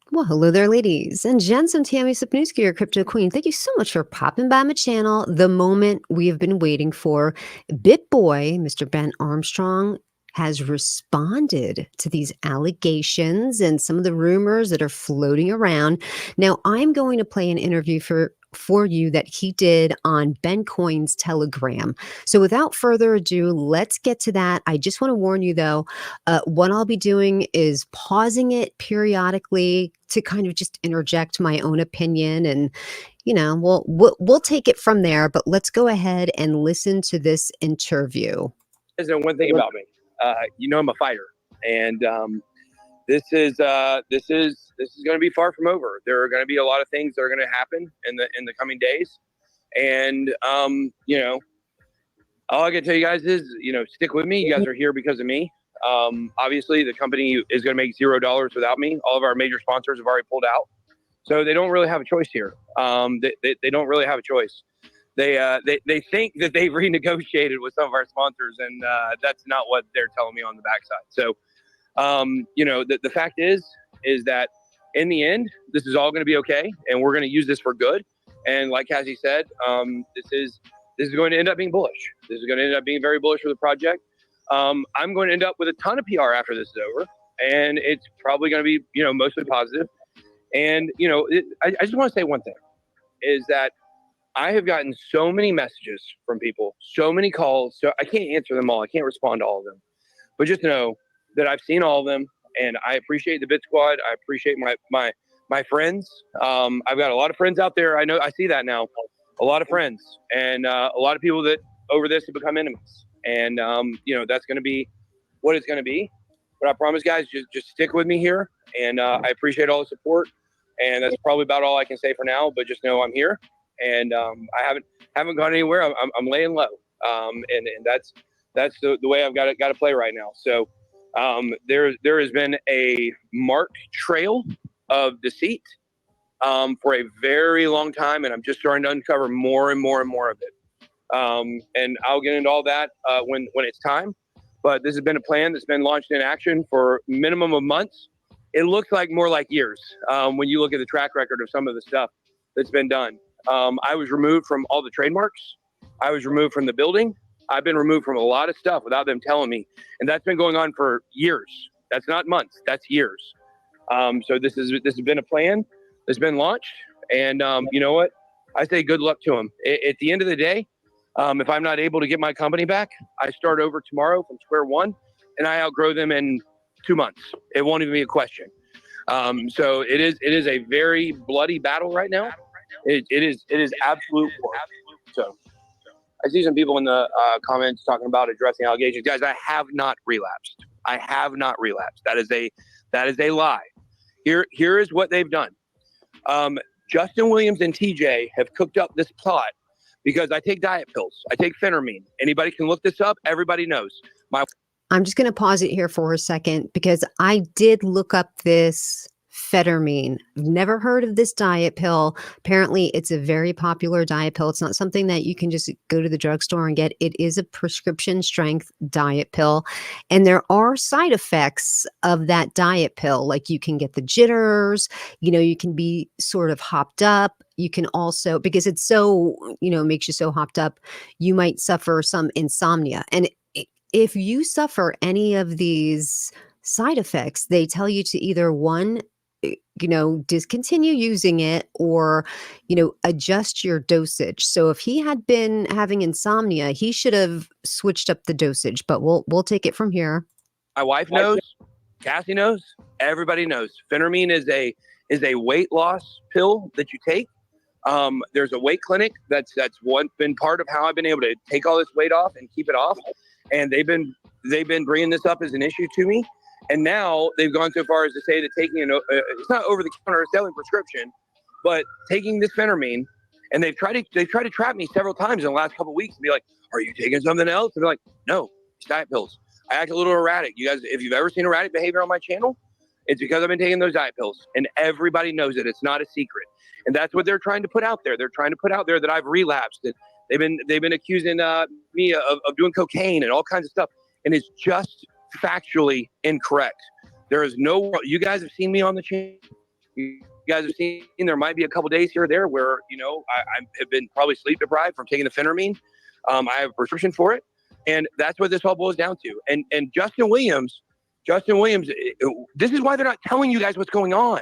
Well, hello there, ladies and gents. I'm Tammy Sapnewski, your crypto queen. Thank you so much for popping by my channel. The moment we have been waiting for. BitBoy, Mr. Ben Armstrong, has responded to these allegations and some of the rumors that are floating around. Now, I'm going to play an interview for you that he did on Ben Coin's Telegram. So without further ado, let's get to that. I just want to warn you though, what I'll be doing is pausing it periodically to kind of just interject my own opinion, and we'll take it from there. But let's go ahead and listen to this interview. Isn't one thing about me. I'm a fighter, and this is going to be far from over. There are going to be a lot of things that are going to happen in the coming days, and all I can tell you guys is, stick with me. You guys are here because of me. Obviously, the company is going to make $0 without me. All of our major sponsors have already pulled out, so they don't really have a choice here. They don't really have a choice. They think that they've renegotiated with some of our sponsors, and that's not what they're telling me on the backside. So, the fact is that in the end, this is all going to be okay, and we're going to use this for good. And like Cassie said, this is going to end up being bullish. This is going to end up being very bullish for the project. I'm going to end up with a ton of PR after this is over, and it's probably going to be, mostly positive. And, I just want to say one thing is that I have gotten so many messages from people, so many calls. So I can't answer them all. I can't respond to all of them. But just know that I've seen all of them, and I appreciate the Bit Squad. I appreciate my friends. I've got a lot of friends out there. I see that now. A lot of friends, and a lot of people that over this have become enemies. And that's going to be what it's going to be. But I promise, guys, just stick with me here, and I appreciate all the support. And that's probably about all I can say for now. But just know I'm here, and I haven't gone anywhere. I'm laying low, and that's the way I've got to play right now. So there has been a marked trail of deceit for a very long time, and I'm just starting to uncover more and more and more of it. And I'll get into all that when it's time. But this has been a plan that's been launched in action for minimum of months. It looks like more like years when you look at the track record of some of the stuff that's been done. I was removed from all the trademarks. I was removed from the building. I've been removed from a lot of stuff without them telling me. And that's been going on for years. That's not months. That's years. So this has been a plan that's been launched. And you know what? I say good luck to them. At the end of the day, if I'm not able to get my company back, I start over tomorrow from square one, and I outgrow them in 2 months. It won't even be a question. So it is a very bloody battle right now. It is absolute war. So I see some people in the comments talking about addressing allegations. Guys, I have not relapsed. I have not relapsed. That is a lie. Here is what they've done. Justin Williams and TJ have cooked up this plot because I take diet pills. I take phentermine. Anybody can look this up. Everybody knows. I'm just going to pause it here for a second because I did look up this phentermine. I've never heard of this diet pill. Apparently, it's a very popular diet pill. It's not something that you can just go to the drugstore and get. It is a prescription strength diet pill. And there are side effects of that diet pill. Like you can get the jitters, you can be sort of hopped up. You can also, because it's so, makes you so hopped up, you might suffer some insomnia. And if you suffer any of these side effects, they tell you to either one, discontinue using it or, adjust your dosage. So if he had been having insomnia, he should have switched up the dosage, but we'll take it from here. My wife knows, Cassie knows, everybody knows. Phentermine is a weight loss pill that you take. There's a weight clinic that's been part of how I've been able to take all this weight off and keep it off. And they've been bringing this up as an issue to me, and now they've gone so far as to say that taking it's not over the counter selling prescription, but taking this phentermine, and they've tried to trap me several times in the last couple of weeks and be like, "Are you taking something else?" And they're like, "No, it's diet pills." I act a little erratic. You guys, if you've ever seen erratic behavior on my channel, it's because I've been taking those diet pills, and everybody knows it. It's not a secret, and that's what they're trying to put out there. They're trying to put out there that I've relapsed and They've been accusing me of doing cocaine and all kinds of stuff, and it's just factually incorrect. There is no. You guys have seen me on the channel. You guys have seen there might be a couple days here or there where, I have been probably sleep deprived from taking the phentermine. I have a prescription for it. And that's what this all boils down to. And Justin Williams, this is why they're not telling you guys what's going on.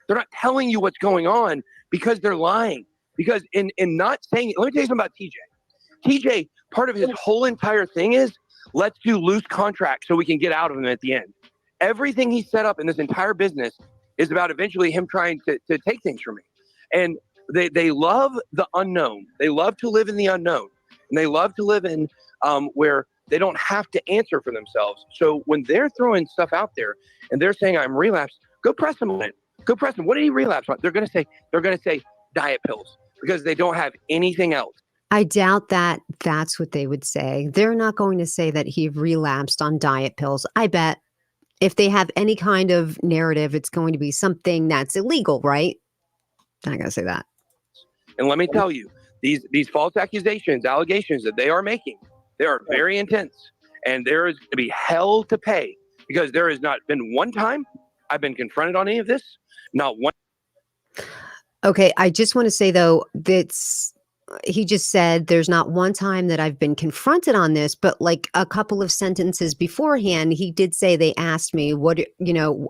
They're not telling you what's going on because they're lying. Because in not saying, let me tell you something about TJ. TJ, part of his whole entire thing is let's do loose contracts so we can get out of them at the end. Everything he set up in this entire business is about eventually him trying to take things from me. And they love the unknown. They love to live in the unknown. And they love to live in where they don't have to answer for themselves. So when they're throwing stuff out there and they're saying I'm relapsed, go press them on it. Go press them. What did he relapse on? They're going to say diet pills because they don't have anything else. I doubt that that's what they would say. They're not going to say that he relapsed on diet pills. I bet if they have any kind of narrative, it's going to be something that's illegal, right? They're not going to say that. And let me tell you, these false accusations, allegations that they are making, they are very intense. And there is going to be hell to pay because there has not been one time I've been confronted on any of this. Not one. Okay, I just want to say, though, he just said there's not one time that I've been confronted on this, but like a couple of sentences beforehand, he did say they asked me, what,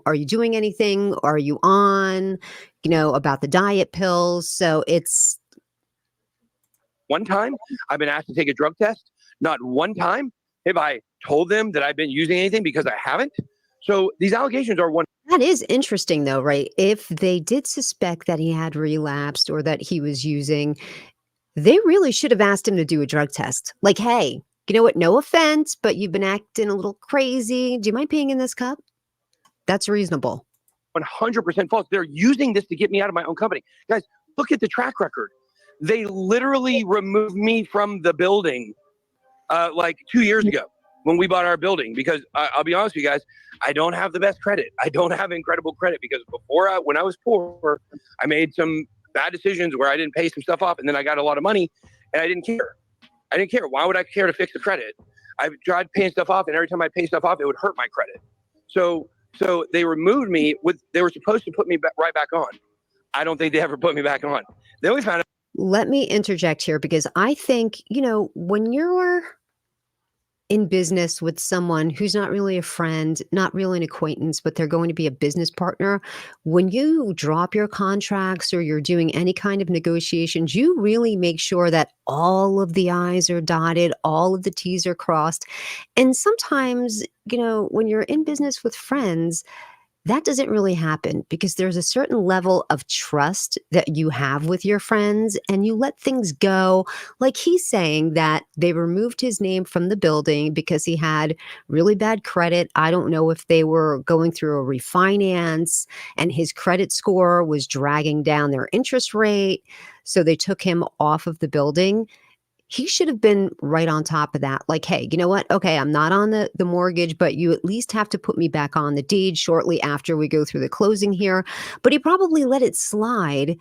are you doing anything? Are you on, about the diet pills? So it's. One time I've been asked to take a drug test. Not one time have I told them that I've been using anything because I haven't. So these allegations are one. That is interesting, though, right? If they did suspect that he had relapsed or that he was using, they really should have asked him to do a drug test. Like, hey, you know what? No offense, but you've been acting a little crazy. Do you mind peeing in this cup? That's reasonable. 100% false. They're using this to get me out of my own company. Guys, look at the track record. They literally removed me from the building like 2 years ago when we bought our building because I'll be honest with you guys, I don't have the best credit. I don't have incredible credit because when I was poor, I made some bad decisions where I didn't pay some stuff off and then I got a lot of money and I didn't care. Why would I care to fix the credit? I tried paying stuff off and every time I pay stuff off, it would hurt my credit. So they removed me they were supposed to put me right back on. I don't think they ever put me back on. Then we found out. Let me interject here because I think, when you're in business with someone who's not really a friend, not really an acquaintance, but they're going to be a business partner, when you drop your contracts or you're doing any kind of negotiations, you really make sure that all of the I's are dotted, all of the T's are crossed. And sometimes, when you're in business with friends, that doesn't really happen because there's a certain level of trust that you have with your friends and you let things go. Like he's saying that they removed his name from the building because he had really bad credit. I don't know if they were going through a refinance and his credit score was dragging down their interest rate. So they took him off of the building. He should have been right on top of that. Like, hey, you know what? Okay, I'm not on the mortgage, but you at least have to put me back on the deed shortly after we go through the closing here. But he probably let it slide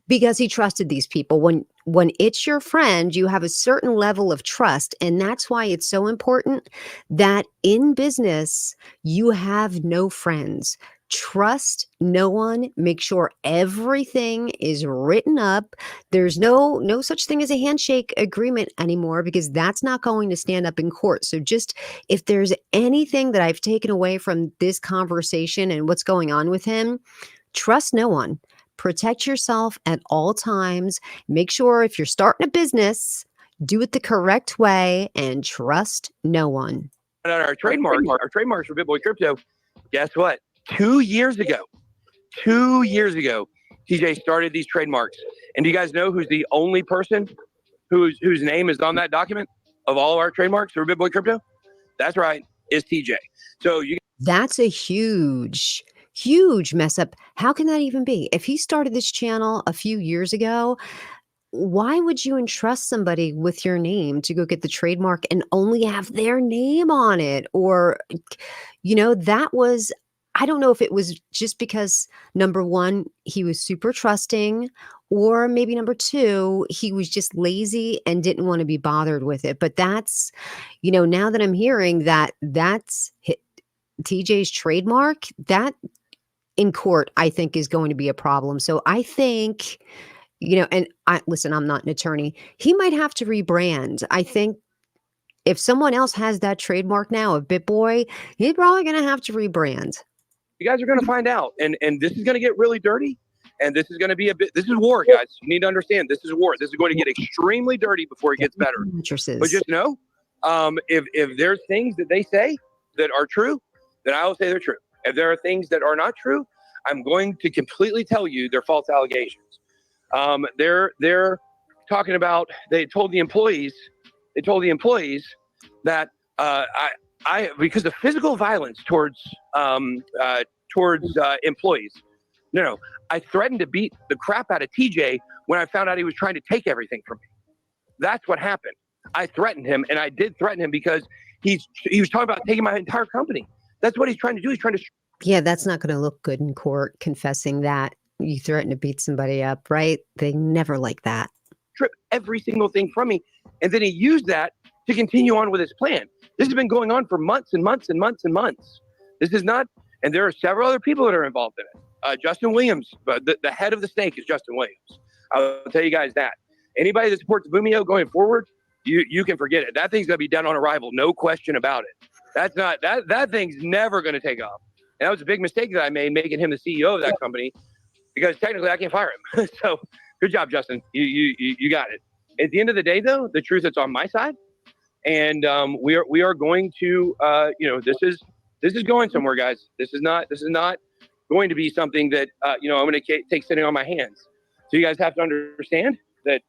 because he trusted these people. When it's your friend, you have a certain level of trust. And that's why it's so important that in business, you have no friends. Trust no one. Make sure everything is written up. There's no such thing as a handshake agreement anymore because that's not going to stand up in court. So just if there's anything that I've taken away from this conversation and what's going on with him, trust no one. Protect yourself at all times. Make sure if you're starting a business, do it the correct way and trust no one. Our trademarks for BitBoy Crypto, guess what? 2 years ago, TJ started these trademarks. And do you guys know who's the only person whose name is on that document of all of our trademarks for BitBoy Crypto? That's right, it's TJ. So that's a huge mess up. How can that even be? If he started this channel a few years ago, why would you entrust somebody with your name to go get the trademark and only have their name on it? Or, that was, I don't know if it was just because number one, he was super trusting, or maybe number two, he was just lazy and didn't want to be bothered with it. But that's, now that I'm hearing that that's TJ's trademark, that in court, I think is going to be a problem. So I think, and listen, I'm not an attorney. He might have to rebrand. I think if someone else has that trademark now of BitBoy, he's probably going to have to rebrand. You guys are going to find out, and this is going to get really dirty, and this is going to be this is war, guys. You need to understand, this is war. This is going to get extremely dirty before it gets better. But just know, if there's things that they say that are true, then I will say they're true. If there are things that are not true, I'm going to completely tell you they're false allegations. They're talking about, they told the employees that I because of physical violence towards employees. No, I threatened to beat the crap out of TJ when I found out he was trying to take everything from me. That's what happened. I threatened him, and I did threaten him because he was talking about taking my entire company. That's what he's trying to do. He's trying to. Yeah, that's not going to look good in court, confessing that you threatened to beat somebody up, right? They never like that. Strip every single thing from me, and then he used that to continue on with his plan. This has been going on for months and months and months and months. This is not, and there are several other people that are involved in it. Justin Williams, the head of the snake is Justin Williams. I'll tell you guys that. Anybody that supports Vumio going forward, you can forget it. That thing's gonna be dead on arrival, no question about it. That's not that thing's never gonna take off. And that was a big mistake that I made, making him the CEO of that company, because technically I can't fire him. So good job, Justin. You got it. At the end of the day, though, the truth is on my side, and we are going to this is going somewhere, guys. This is not going to be something that I'm going to take sitting on my hands. So you guys have to understand that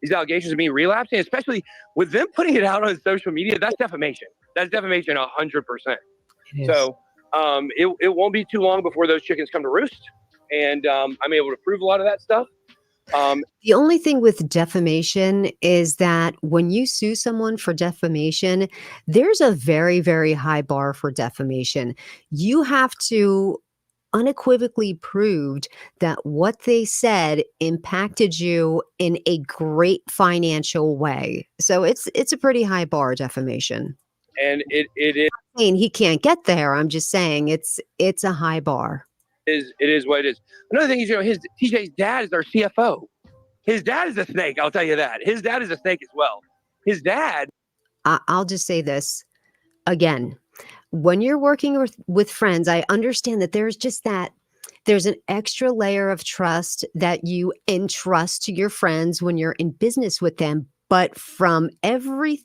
these allegations of me relapsing, especially with them putting it out on social media, that's defamation. That's defamation 100%. So it won't be too long before those chickens come to roost, and I'm able to prove a lot of that stuff. The only thing with defamation is that when you sue someone for defamation, there's a very, very high bar for defamation. You have to unequivocally proved that what they said impacted you in a great financial way. So it's a pretty high bar, defamation. And it is. I mean, he can't get there. I'm just saying it's a high bar. It is what it is. Another thing is, his TJ's dad is our CFO. His dad is a snake. I'll tell you that. His dad is a snake as well. His dad. I'll just say this again. When you're working with friends, I understand that there's an extra layer of trust that you entrust to your friends when you're in business with them. But from every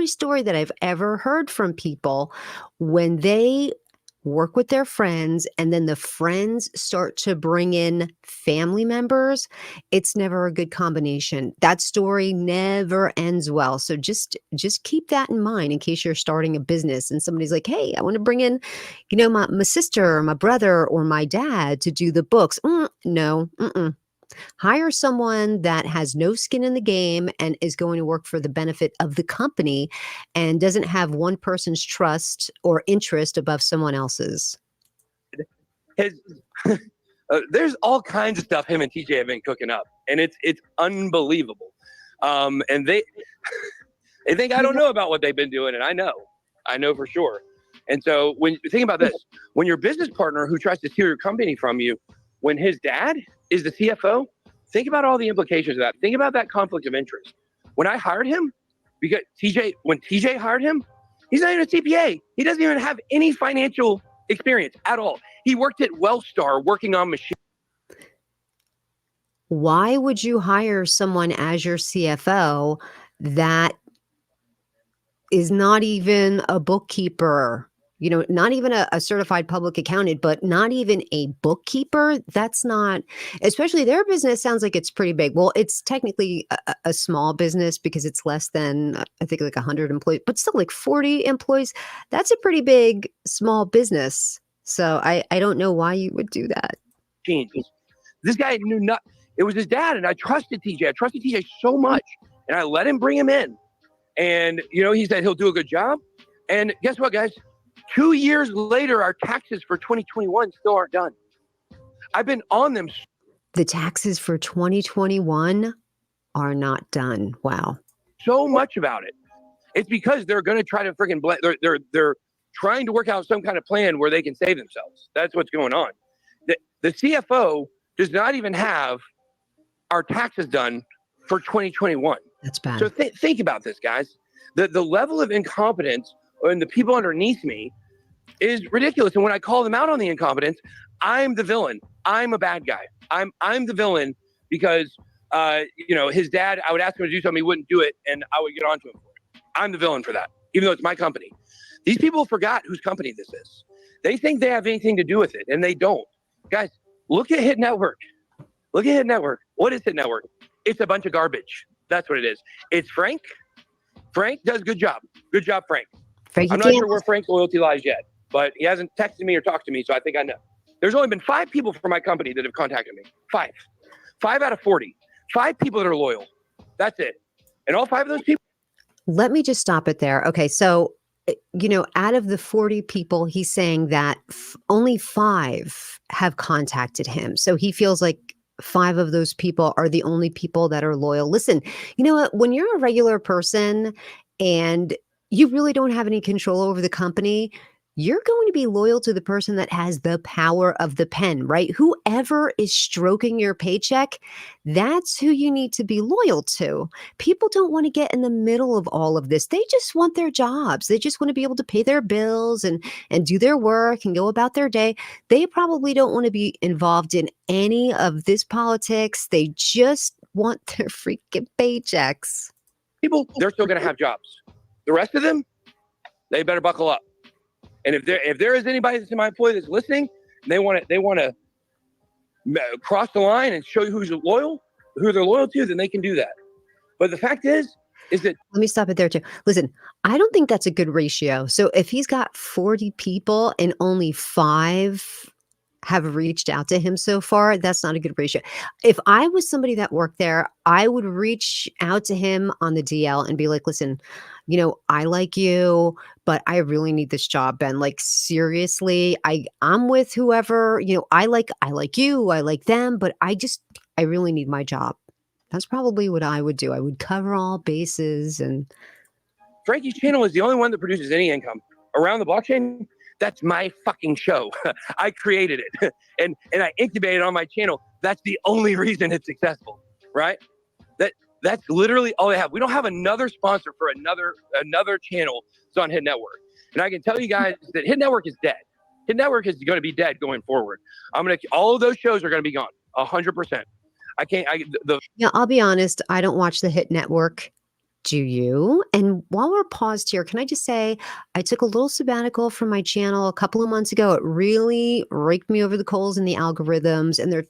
story that I've ever heard from people, when they work with their friends and then the friends start to bring in family members, it's never a good combination. That story never ends well. So just keep that in mind in case you're starting a business and somebody's like, hey, I want to bring in, my sister or my brother or my dad to do the books. No. Hire someone that has no skin in the game and is going to work for the benefit of the company and doesn't have one person's trust or interest above someone else's. There's all kinds of stuff him and TJ have been cooking up, and it's unbelievable. And they think I don't know about what they've been doing, and I know for sure. And so when you think about this, when your business partner who tries to steal your company from you, when his dad is the CFO, think about all the implications of that. Think about that conflict of interest. When I hired him, because when TJ hired him, he's not even a CPA. He doesn't even have any financial experience at all. He worked at Wellstar working on machines. Why would you hire someone as your CFO that is not even a bookkeeper? Not even a certified public accountant, but not even a bookkeeper. That's not, especially their business sounds like it's pretty big. Well, it's technically a small business because it's less than, I think, like 100 employees, but still like 40 employees. That's a pretty big, small business. So I don't know why you would do that. This guy knew not. It was his dad, and I trusted TJ. I trusted TJ so much, and I let him bring him in. And, he said he'll do a good job. And guess what, guys? 2 years later, our taxes for 2021 still aren't done. I've been on them. The taxes for 2021 are not done. Wow. So much about it. It's because they're going to try to freaking they're trying to work out some kind of plan where they can save themselves. That's what's going on. The CFO does not even have our taxes done for 2021. That's bad. So think about this, guys. The level of incompetence and the people underneath me is ridiculous. And when I call them out on the incompetence, I'm the villain. I'm a bad guy. I'm the villain because his dad, I would ask him to do something, he wouldn't do it, and I would get onto him for it. I'm the villain for that, even though it's my company. These people forgot whose company this is. They think they have anything to do with it, and they don't. Guys, look at Hit Network. Look at Hit Network. What is Hit Network? It's a bunch of garbage. That's what it is. It's Frank. Frank does good job. Good job, Frank. Frankie I'm not sure where Frank's loyalty lies yet, but he hasn't texted me or talked to me, so I think I know. There's only been 5 people from my company that have contacted me. 5. 5 out of 40. 5 people that are loyal. That's it. And all 5 of those people. Let me just stop it there. Okay, so out of the 40 people, he's saying that only 5 have contacted him. So he feels like 5 of those people are the only people that are loyal. Listen, you know what? When you're a regular person and you really don't have any control over the company, you're going to be loyal to the person that has the power of the pen, right? Whoever is stroking your paycheck, that's who you need to be loyal to. People don't want to get in the middle of all of this. They just want their jobs. They just want to be able to pay their bills and do their work and go about their day. They probably don't want to be involved in any of this politics. They just want their freaking paychecks. People, they're still going to have jobs. The rest of them, they better buckle up. And if there is anybody that's in my employee that's listening, and they want to cross the line and show you who they're loyal to, then they can do that. But the fact is that let me stop it there too. Listen, I don't think that's a good ratio. So if he's got 40 people and only 5 have reached out to him so far, that's not a good ratio. If I was somebody that worked there, I would reach out to him on the DL and be like, listen, I like you, but I really need this job, Ben. Like, seriously, I'm with whoever, I like you, I like them, but I really need my job. That's probably what I would do. I would cover all bases. And Frankie's channel is the only one that produces any income around the blockchain. That's my fucking show. I created it and I incubated on my channel. That's the only reason it's successful, right? That's literally all I have. We don't have another sponsor for another channel that's on Hit Network. And I can tell you guys that Hit Network is dead. Hit Network is going to be dead going forward. All of those shows are going to be gone 100%. I'll be honest. I don't watch the Hit Network. Do you? And while we're paused here, can I just say I took a little sabbatical from my channel a couple of months ago. It really raked me over the coals in the algorithms, and they're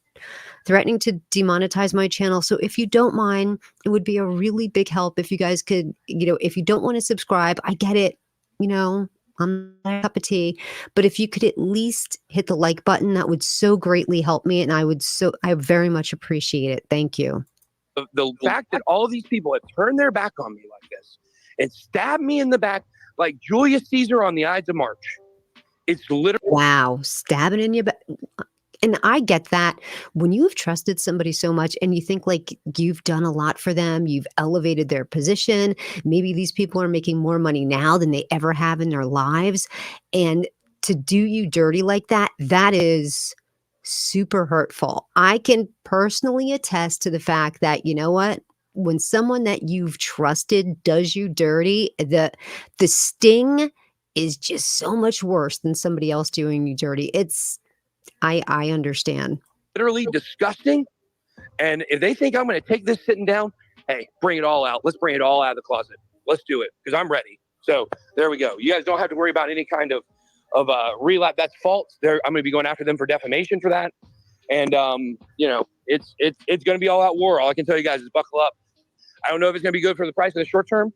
threatening to demonetize my channel. So if you don't mind, it would be a really big help if you guys could, if you don't want to subscribe, I get it. I'm not a cup of tea, but if you could at least hit the like button, that would so greatly help me. And I very much appreciate it. Thank you. The fact that all of these people have turned their back on me like this and stabbed me in the back like Julius Caesar on the Ides of March. It's literally... Wow, stabbing in your back. And I get that when you've trusted somebody so much and you think like you've done a lot for them, you've elevated their position. Maybe these people are making more money now than they ever have in their lives. And to do you dirty like that, that is super hurtful. I can personally attest to the fact that, you know what? When someone that you've trusted does you dirty, the sting is just so much worse than somebody else doing you dirty. I understand. Literally disgusting. And if they think I'm going to take this sitting down, hey, bring it all out. Let's bring it all out of the closet. Let's do it because I'm ready. So there we go. You guys don't have to worry about any kind of relapse. That's false. I'm going to be going after them for defamation for that. And, it's going to be all out war. All I can tell you guys is buckle up. I don't know if it's going to be good for the price in the short term,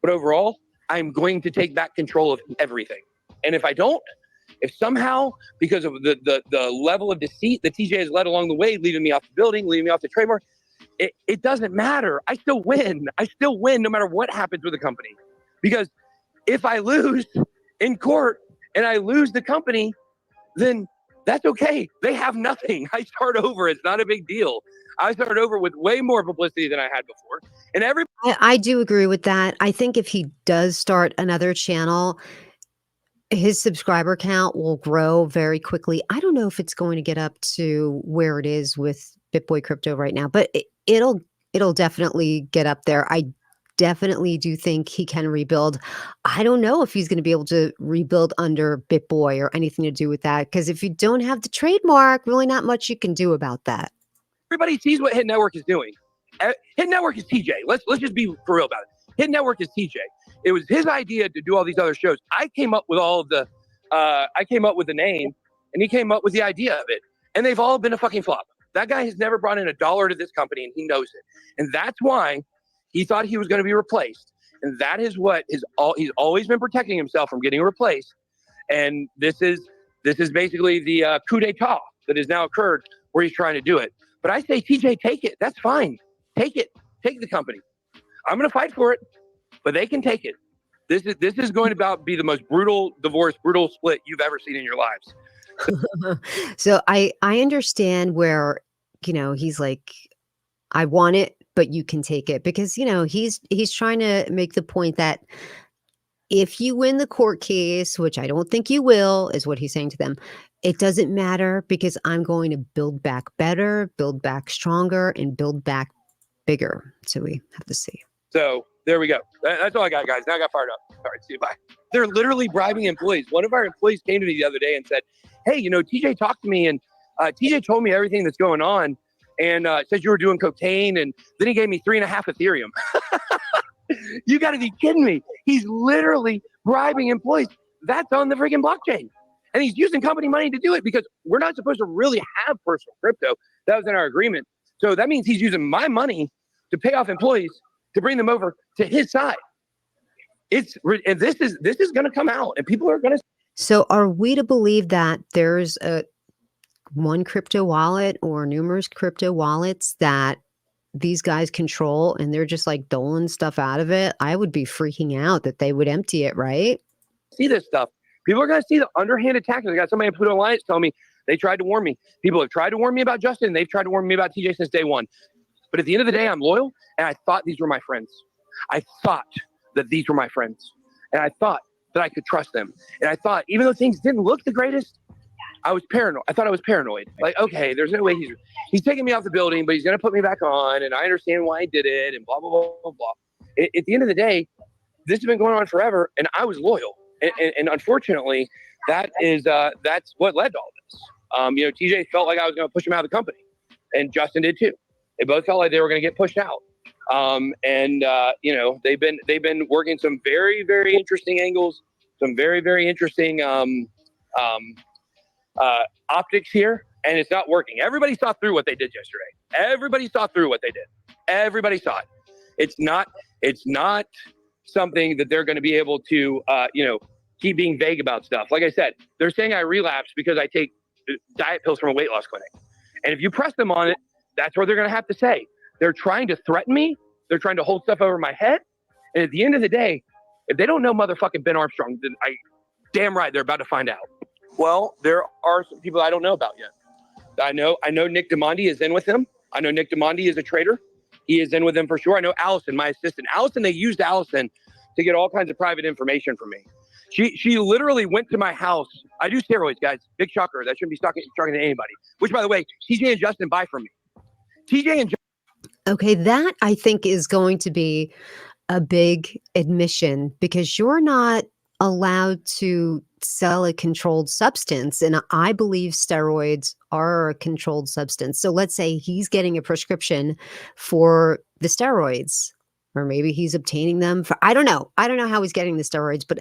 but overall, I'm going to take back control of everything. And if I don't, if somehow, because of the level of deceit that TJ has led along the way, leaving me off the building, leaving me off the trademark, it doesn't matter. I still win. I still win no matter what happens with the company. Because if I lose in court and I lose the company, then that's okay. They have nothing. I start over. It's not a big deal. I start over with way more publicity than I had before. And I do agree with that. I think if he does start another channel, His subscriber count will grow very quickly. I don't know if it's going to get up to where it is with BitBoy Crypto right now, but it'll definitely get up there. I definitely do think he can rebuild. I don't know if he's going to be able to rebuild under BitBoy or anything to do with that, because if you don't have the trademark, really not much you can do about that. Everybody sees what Hit Network is doing. Hit Network is TJ. Let's just be for real about it. Hit Network is TJ. It was his idea to do all these other shows. I came up with all of the, I came up with the name, and he came up with the idea of it. And they've all been a fucking flop. That guy has never brought in $1 to this company, and he knows it. And that's why he thought he was going to be replaced. And that is what he's always been protecting himself from getting replaced. And this is basically the coup d'etat that has now occurred where he's trying to do it. But I say, TJ, take it. That's fine. Take it. Take the company. I'm going to fight for it, but they can take it. This is going to be the most brutal divorce, brutal split you've ever seen in your lives. So I understand where, he's like, I want it, but you can take it, because, he's trying to make the point that if you win the court case, which I don't think you will, is what he's saying to them, it doesn't matter, because I'm going to build back better, build back stronger, and build back bigger. So we have to see. So there we go. That's all I got, guys. Now I got fired up. All right, see you. Bye. They're literally bribing employees. One of our employees came to me the other day and said, hey, TJ talked to me, and TJ told me everything that's going on, and said you were doing cocaine, and then he gave me 3.5 Ethereum. You got to be kidding me. He's literally bribing employees. That's on the freaking blockchain. And he's using company money to do it, because we're not supposed to really have personal crypto. That was in our agreement. So that means he's using my money to pay off employees to bring them over to his side. And this is going to come out, and people are going to. So are we to believe that there's one crypto wallet or numerous crypto wallets that these guys control, and they're just like doling stuff out of it? I would be freaking out that they would empty it, right? See this stuff. People are going to see the underhanded tactics. I got somebody at Pluto Alliance tell me they tried to warn me. People have tried to warn me about Justin, and they've tried to warn me about TJ since day one. But at the end of the day, I'm loyal, and I thought these were my friends. I thought that these were my friends, and I thought that I could trust them. And I thought, even though things didn't look the greatest, I was paranoid. I thought I was paranoid. Like, okay, there's no way he's taking me off the building, but he's going to put me back on, and I understand why he did it, and blah, blah, blah, blah, blah. At the end of the day, this has been going on forever, and I was loyal. And unfortunately, that's what led to all this. TJ felt like I was going to push him out of the company, and Justin did too. They both felt like they were going to get pushed out. They've been working some very, very interesting angles, some very, very interesting optics here, and it's not working. Everybody saw through what they did yesterday. Everybody saw through what they did. Everybody saw it. It's not something that they're going to be able to, keep being vague about stuff. Like I said, they're saying I relapsed because I take diet pills from a weight loss clinic. And if you press them on it, that's what they're going to have to say. They're trying to threaten me. They're trying to hold stuff over my head. And at the end of the day, if they don't know motherfucking Ben Armstrong, then damn right they're about to find out. Well, there are some people I don't know about yet. I know Nick DeMondi is in with him. I know Nick DeMondi is a trader. He is in with him for sure. I know Allison, my assistant. Allison, they used Allison to get all kinds of private information from me. She literally went to my house. I do steroids, guys. Big shocker. That shouldn't be talking to anybody. Which, by the way, TJ and Justin buy from me. TJ and Okay, that I think is going to be a big admission, because you're not allowed to sell a controlled substance. And I believe steroids are a controlled substance. So let's say he's getting a prescription for the steroids, or maybe he's obtaining them for, I don't know how he's getting the steroids, but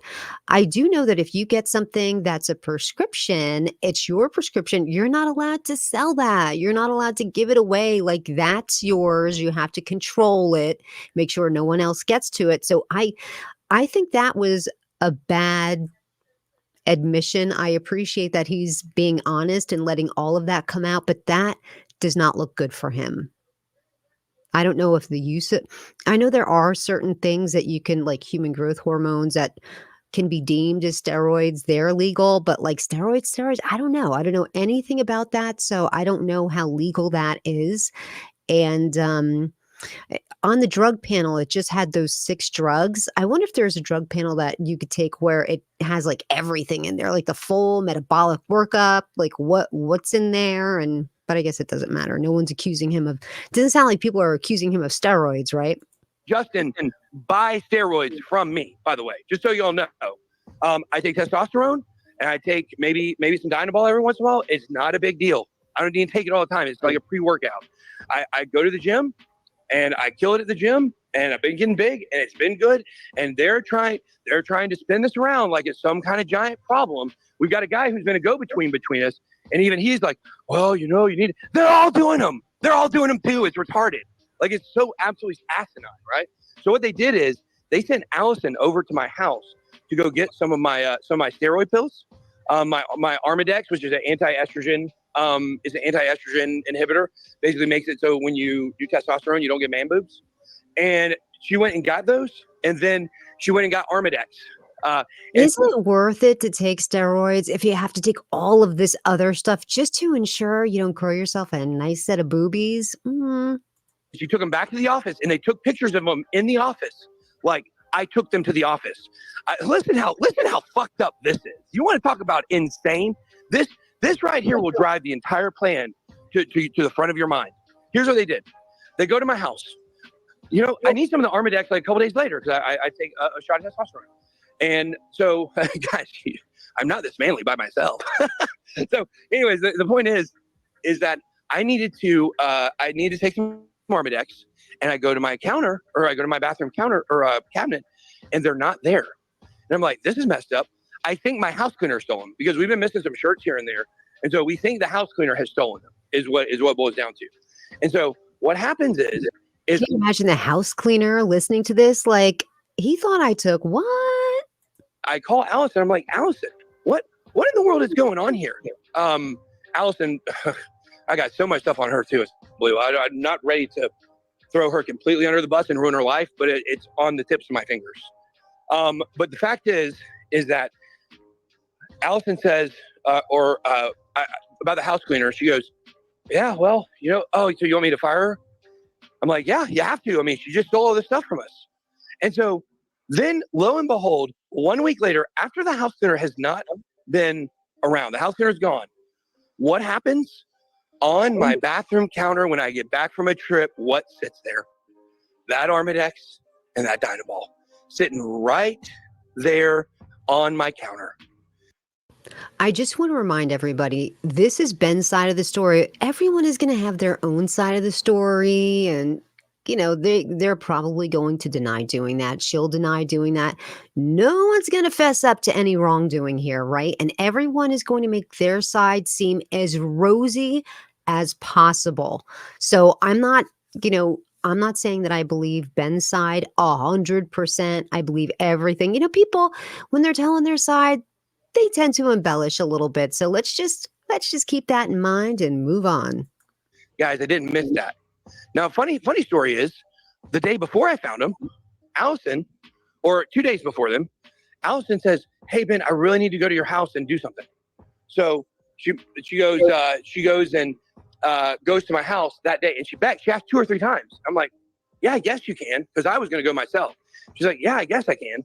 I do know that if you get something that's a prescription, it's your prescription. You're not allowed to sell that. You're not allowed to give it away. Like, that's yours. You have to control it, make sure no one else gets to it. So I think that was a bad admission. I appreciate that he's being honest and letting all of that come out, but that does not look good for him. I don't know if the use it. I know there are certain things that you can, like human growth hormones, that can be deemed as steroids. They're legal, but like steroids, I don't know. I don't know anything about that. So I don't know how legal that is. And On the drug panel, it just had those 6 drugs. I wonder if there's a drug panel that you could take where it has, like, everything in there, like the full metabolic workup, like what's in there, and but I guess it doesn't matter. No one's accusing him of doesn't sound like people are accusing him of steroids, right? Justin can buy steroids from me, by the way, just so you all know. I take testosterone and I take maybe some Dynabol every once in a while. It's not a big deal. I don't need to take it all the time. It's like a pre-workout. I go to the gym and I kill it at the gym, and I've been getting big and it's been good. And they're trying to spin this around like it's some kind of giant problem. We've got a guy who's been a go-between between us. And even he's like, well, you need, they're all doing them. They're all doing them too. It's retarded. Like, it's so absolutely asinine, right? So what they did is they sent Allison over to my house to go get some of my steroid pills. My Armidex, which is an anti-estrogen inhibitor, basically makes it so when you do testosterone, you don't get man boobs. And she went and got those, and then she went and got Armidex. Isn't it worth it to take steroids if you have to take all of this other stuff just to ensure you don't grow yourself a nice set of boobies? She took them back to the office, and they took pictures of them in the office. Like, I took them to the office. Listen how fucked up this is. You want to talk about insane? This right here will drive the entire plan to the front of your mind. Here's what they did. They go to my house. I need some of the Armidex like a couple days later because I take a shot of testosterone. And so, guys, I'm not this manly by myself. So, anyways, the point is that I needed to take some Armidex, and I go to my counter, or I go to my bathroom counter or cabinet, and they're not there. And I'm like, this is messed up. I think my house cleaner stole them because we've been missing some shirts here and there. And so we think the house cleaner has stolen them is what it boils down to. And so what happens is Can you imagine the house cleaner listening to this? Like, he thought I took what? I call Allison. I'm like, Allison, what in the world is going on here? Allison, I got so much stuff on her too. It's blue. I'm not ready to throw her completely under the bus and ruin her life, but it's on the tips of my fingers. But the fact is that Allison says, about the house cleaner, she goes, yeah, well, oh, so you want me to fire her? I'm like, yeah, you have to. I mean, she just stole all this stuff from us. And so then, lo and behold, 1 week later, after the house cleaner has not been around, the house cleaner's gone. What happens? On my bathroom counter when I get back from a trip, what sits there? That Armidex and that Dynabol sitting right there on my counter. I just want to remind everybody, this is Ben's side of the story. Everyone is going to have their own side of the story, and they're probably going to deny doing that. She'll deny doing that. No one's going to fess up to any wrongdoing here, right? And everyone is going to make their side seem as rosy as possible. So I'm not saying that I believe Ben's side 100%. I believe everything. People, when they're telling their side, they tend to embellish a little bit. So let's just keep that in mind and move on. Guys, I didn't miss that. Now, funny story is, the day before I found him, Allison, or 2 days before them, Allison says, hey, Ben, I really need to go to your house and do something. So she goes and goes to my house that day, and she asked 2 or 3 times. I'm like, yeah, I guess you can, because I was going to go myself. She's like, yeah, I guess I can.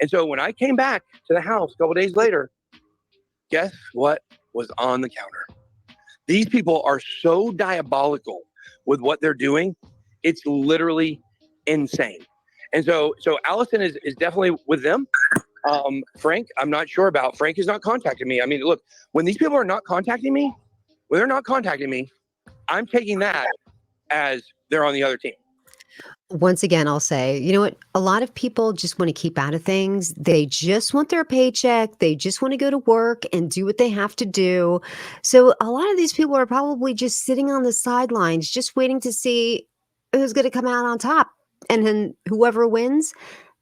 And so when I came back to the house a couple days later, guess what was on the counter? These people are so diabolical with what they're doing. It's literally insane. And so Allison is definitely with them. Frank, I'm not sure about. Frank is not contacting me. I mean, look, when these people are not contacting me, I'm taking that as they're on the other team. Once again, I'll say, you know what? A lot of people just want to keep out of things. They just want their paycheck. They just want to go to work and do what they have to do. So a lot of these people are probably just sitting on the sidelines, just waiting to see who's going to come out on top. And then whoever wins,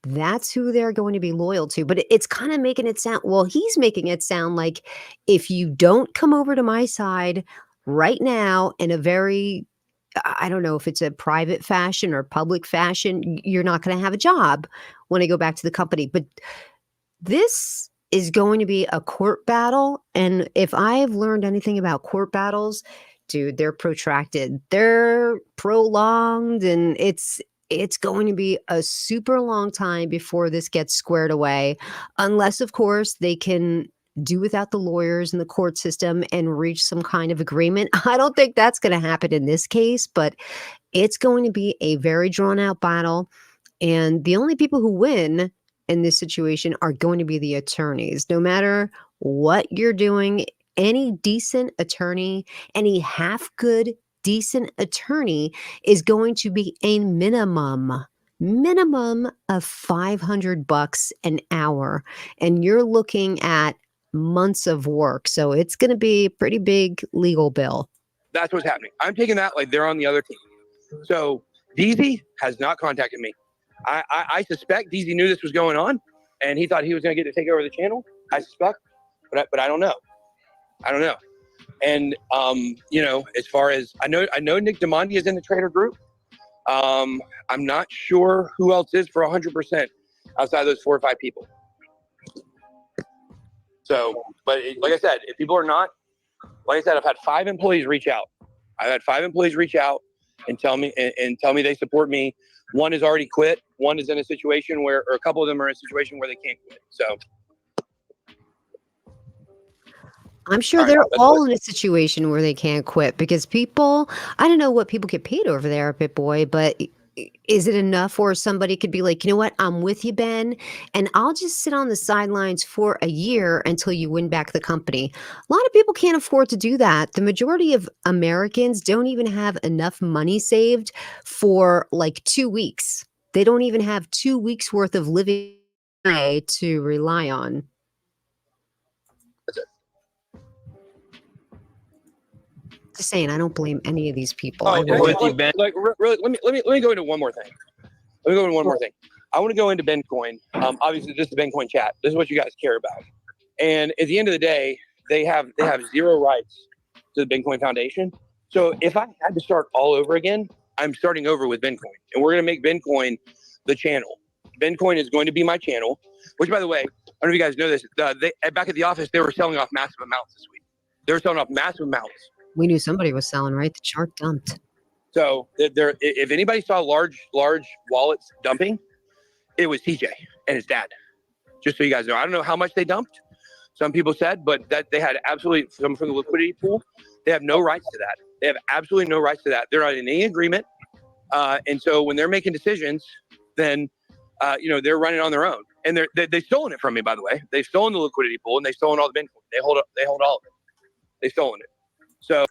that's who they're going to be loyal to. But it's kind of making it sound, well, he's making it sound like if you don't come over to my side right now in a very, I don't know if it's a private fashion or public fashion, you're not going to have a job when I go back to the company. But this is going to be a court battle. And if I've learned anything about court battles, dude, they're protracted. They're prolonged, and it's going to be a super long time before this gets squared away, unless, of course, they can do without the lawyers and the court system and reach some kind of agreement. I don't think that's going to happen in this case, but it's going to be a very drawn out battle. And the only people who win in this situation are going to be the attorneys. No matter what you're doing, any decent attorney, any half good, decent attorney is going to be a minimum of $500 an hour. And you're looking at months of work. So it's going to be a pretty big legal bill. That's what's happening. I'm taking that like they're on the other team. So DZ has not contacted me. I suspect DZ knew this was going on, and he thought he was going to get to take over the channel. I suspect, but I don't know. I don't know. And you know, as far as I know Nick DeMondi is in the trader group. I'm not sure who else is for 100% outside of those 4 or 5 people. So, but like I said, if people are not, like I said, I've had 5 employees reach out. I've had 5 employees reach out and tell me they support me. One has already quit. One is in a situation where, or a couple of them are in a situation where they can't quit. So I'm sure they're all in a situation where they can't quit because people, I don't know what people get paid over there at BitBoy, but is it enough where somebody could be like, you know what, I'm with you, Ben, and I'll just sit on the sidelines for a year until you win back the company. A lot of people can't afford to do that. The majority of Americans don't even have enough money saved for like 2 weeks. They don't even have 2 weeks worth of living to rely on. Just saying, I don't blame any of these people. like, really, let me go into one more thing. Let me go into one more thing. I want to go into Bencoin. Obviously, this is Bencoin chat. This is what you guys care about. And at the end of the day, they have 0 rights to the Bencoin Foundation. So if I had to start all over again, I'm starting over with Bencoin, and we're going to make Bencoin the channel. Bencoin is going to be my channel. Which, by the way, I don't know if you guys know this. Back at the office, they were selling off massive amounts this week. They were selling off massive amounts. We knew somebody was selling, right? The chart dumped. So if anybody saw large wallets dumping, it was TJ and his dad. Just so you guys know, I don't know how much they dumped. Some people said, but that they had absolutely some from the liquidity pool. They have no rights to that. They have absolutely no rights to that. They're not in any agreement. And so when they're making decisions, then you know, they're running on their own. And they've stolen it from me, by the way. They've stolen the liquidity pool and they've stolen all the Bitcoin. They hold all of it. They've stolen it. So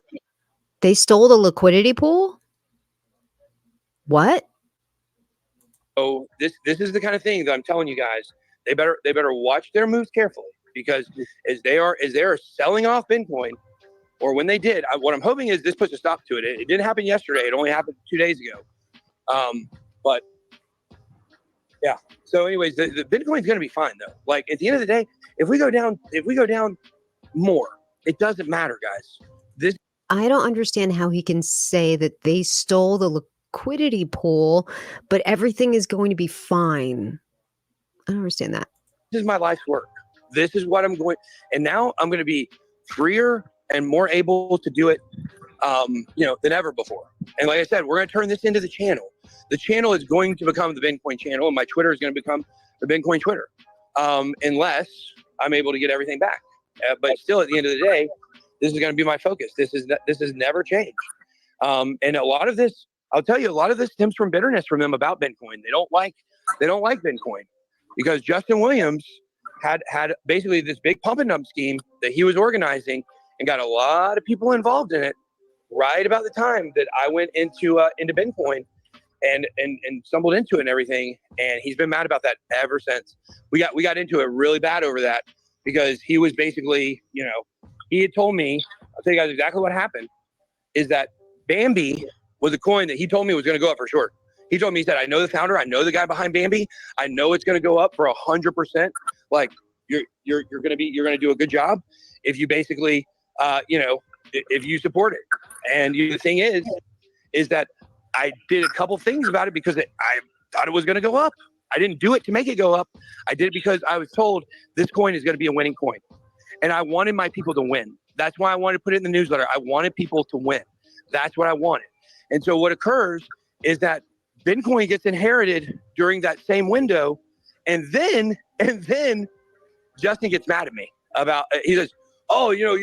they stole the liquidity pool? What? So this is the kind of thing that I'm telling you guys. They better watch their moves carefully, because as they are selling off Bitcoin, or when they did, what I'm hoping is this puts a stop to it. It didn't happen yesterday. It only happened 2 days ago. But yeah. So anyways, the Bitcoin is going to be fine though. Like at the end of the day, if we go down more, it doesn't matter, guys. I don't understand how he can say that they stole the liquidity pool, but everything is going to be fine. I don't understand that. This is my life's work. This is what I'm going, and now I'm going to be freer and more able to do it, you know, than ever before. And like I said, we're going to turn this into the channel. The channel is going to become the Bitcoin channel, and my Twitter is going to become the Bitcoin Twitter, unless I'm able to get everything back. But still, at the end of the day, this is going to be my focus. This has never changed. And a lot of this, I'll tell you, a lot of this stems from bitterness from them about Bitcoin. They don't like Bitcoin because Justin Williams had basically this big pump and dump scheme that he was organizing and got a lot of people involved in it right about the time that I went into Bitcoin and stumbled into it and everything. And he's been mad about that ever since. We got into it really bad over that because he was basically, you know, he had told me, I'll tell you guys exactly what happened, is that Bambi was a coin that he told me was going to go up for short. He told me, he said, I know the founder, I know the guy behind Bambi, I know it's going to go up for 100%. Like you're going to do a good job if you basically, you know, if you support it. And the thing is that I did a couple things about it because I thought it was going to go up. I didn't do it to make it go up. I did it because I was told this coin is going to be a winning coin. And I wanted my people to win. That's why I wanted to put it in the newsletter. I wanted people to win. That's what I wanted. And so what occurs is that Bitcoin gets inherited during that same window. And then Justin gets mad at me about, he says, oh, you're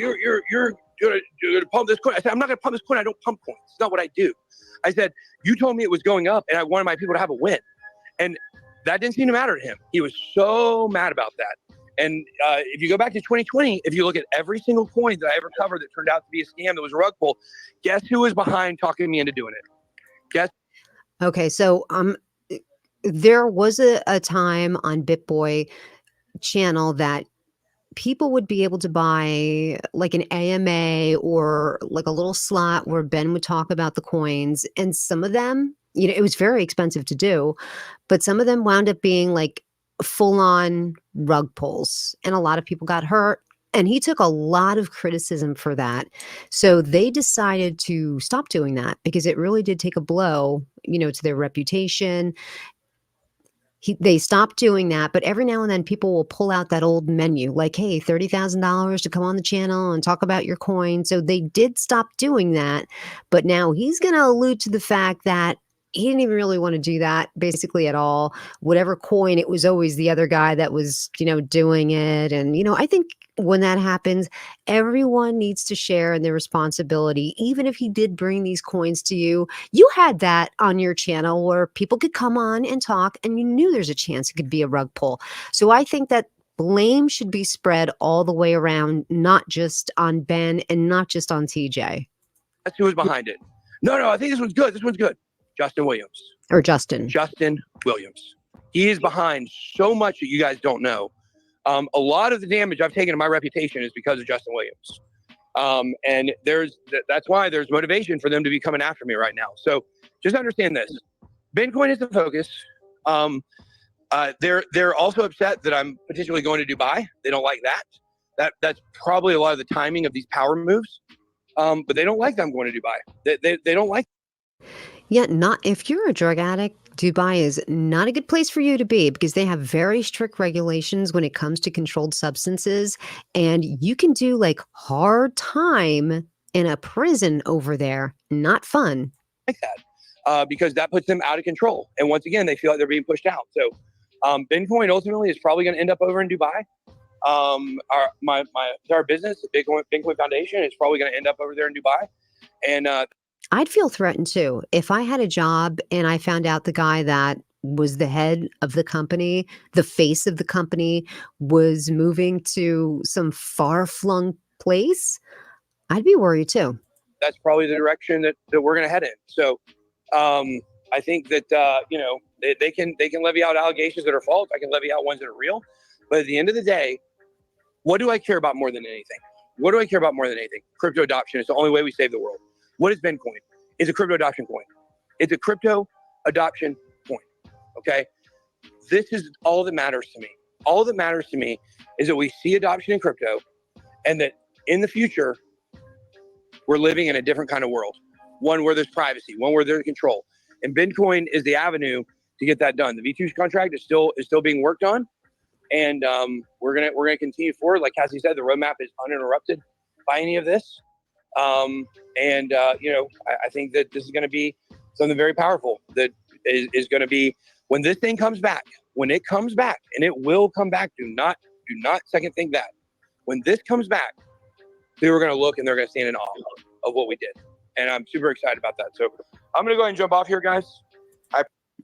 gonna pump this coin. I said, I'm not gonna pump this coin. I don't pump coins. It's not what I do. I said, you told me it was going up and I wanted my people to have a win. And that didn't seem to matter to him. He was so mad about that. And if you go back to 2020, if you look at every single coin that I ever covered that turned out to be a scam, that was a rug pull, guess who was behind talking me into doing it? Guess. Okay, so there was a time on BitBoy channel that people would be able to buy like an AMA or like a little slot where Ben would talk about the coins, and some of them, it was very expensive to do, but some of them wound up being like full on rug pulls, and a lot of people got hurt. And he took a lot of criticism for that. So they decided to stop doing that because it really did take a blow, to their reputation. They stopped doing that, but every now and then people will pull out that old menu like, hey, $30,000 to come on the channel and talk about your coin. So they did stop doing that. But now he's going to allude to the fact that he didn't even really want to do that basically at all. Whatever coin, it was always the other guy that was, doing it. And, I think when that happens, everyone needs to share in their responsibility. Even if he did bring these coins to you, you had that on your channel where people could come on and talk and you knew there's a chance it could be a rug pull. So I think that blame should be spread all the way around, not just on Ben and not just on TJ. That's who was behind it. No, I think this one's good. This one's good. Justin Williams. Or Justin. Justin Williams. He is behind so much that you guys don't know. A lot of the damage I've taken to my reputation is because of Justin Williams. And that's why there's motivation for them to be coming after me right now. So just understand this. Bitcoin is the focus. They're also upset that I'm potentially going to Dubai. They don't like that. That's probably a lot of the timing of these power moves. But they don't like that I'm going to Dubai. They don't like. Yeah, not if you're a drug addict. Dubai is not a good place for you to be because they have very strict regulations when it comes to controlled substances, and you can do like hard time in a prison over there. Not fun. Like that, because that puts them out of control. And once again, they feel like they're being pushed out. So Bitcoin ultimately is probably going to end up over in Dubai. Our business, the Bitcoin Foundation, is probably going to end up over there in Dubai. And I'd feel threatened too. If I had a job and I found out the guy that was the head of the company, the face of the company, was moving to some far-flung place, I'd be worried too. That's probably the direction that we're going to head in. So I think that, they can levy out allegations that are false. I can levy out ones that are real. But at the end of the day, what do I care about more than anything? What do I care about more than anything? Crypto adoption is the only way we save the world. What is Bitcoin? It's a crypto adoption coin. It's a crypto adoption coin. Okay. This is all that matters to me. All that matters to me is that we see adoption in crypto and that in the future, we're living in a different kind of world. One where there's privacy, one where there's control. And Bitcoin is the avenue to get that done. The V2 contract is still being worked on. And we're gonna continue forward. Like Cassie said, the roadmap is uninterrupted by any of this. I think that this is going to be something very powerful that is going to be when this thing comes back, when it comes back, and it will come back. Do not second think that. When this comes back, people are going to look and they're going to stand in awe of what we did. And I'm super excited about that. So I'm going to go ahead and jump off here, guys.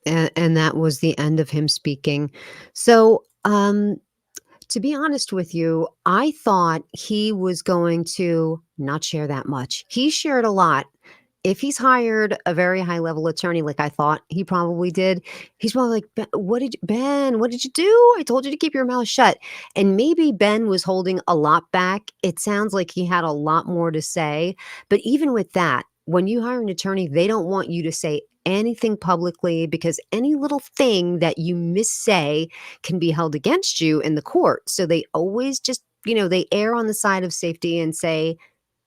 And that was the end of him speaking. So, to be honest with you, I thought he was going to not share that much. He shared a lot. If he's hired a very high level attorney, like I thought he probably did, he's probably like, Ben, what did you do? I told you to keep your mouth shut. And maybe Ben was holding a lot back. It sounds like he had a lot more to say. But even with that, when you hire an attorney, they don't want you to say anything publicly because any little thing that you missay can be held against you in the court. So they always just, they err on the side of safety and say,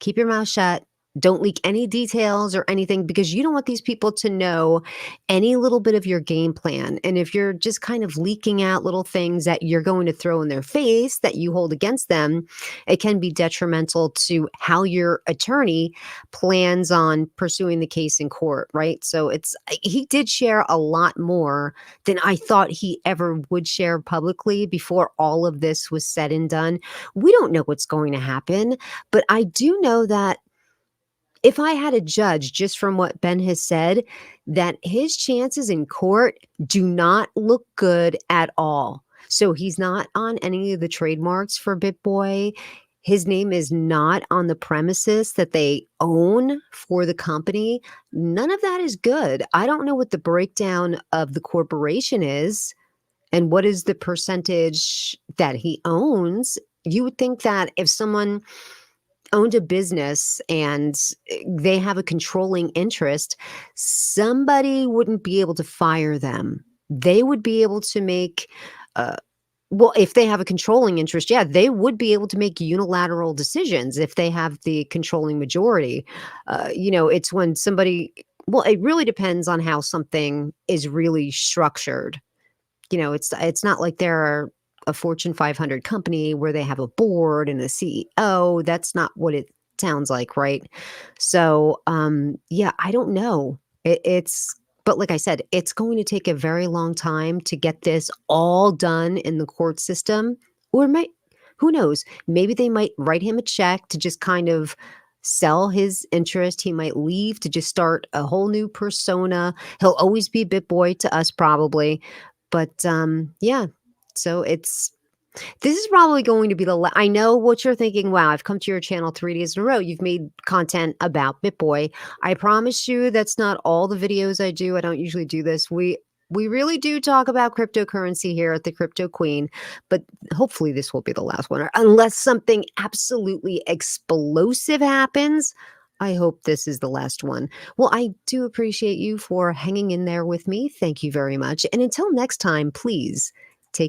keep your mouth shut. Don't leak any details or anything because you don't want these people to know any little bit of your game plan. And if you're just kind of leaking out little things that you're going to throw in their face that you hold against them, it can be detrimental to how your attorney plans on pursuing the case in court, right? So he did share a lot more than I thought he ever would share publicly before all of this was said and done. We don't know what's going to happen, but I do know that if I had a judge just from what Ben has said, that his chances in court do not look good at all. So he's not on any of the trademarks for BitBoy. His name is not on the premises that they own for the company. None of that is good. I don't know what the breakdown of the corporation is and what is the percentage that he owns. You would think that if someone owned a business and they have a controlling interest, somebody wouldn't be able to fire them. They would be able to make, uh, well, if they have a controlling interest, yeah, they would be able to make unilateral decisions if they have the controlling majority. It's when somebody, well, it really depends on how something is really structured. It's not like they're a Fortune 500 company where they have a board and a CEO. That's not what it sounds like, right? So, yeah, I don't know. But like I said, it's going to take a very long time to get this all done in the court system. Or who knows? Maybe they might write him a check to just kind of sell his interest. He might leave to just start a whole new persona. He'll always be BitBoy to us, probably. But yeah, so this is probably going to be I know what you're thinking. Wow, I've come to your channel 3 days in a row. You've made content about BitBoy. I promise you that's not all the videos I do. I don't usually do this. We really do talk about cryptocurrency here at the Crypto Queen, but hopefully this will be the last one. Or unless something absolutely explosive happens, I hope this is the last one. Well, I do appreciate you for hanging in there with me. Thank you very much. And until next time, please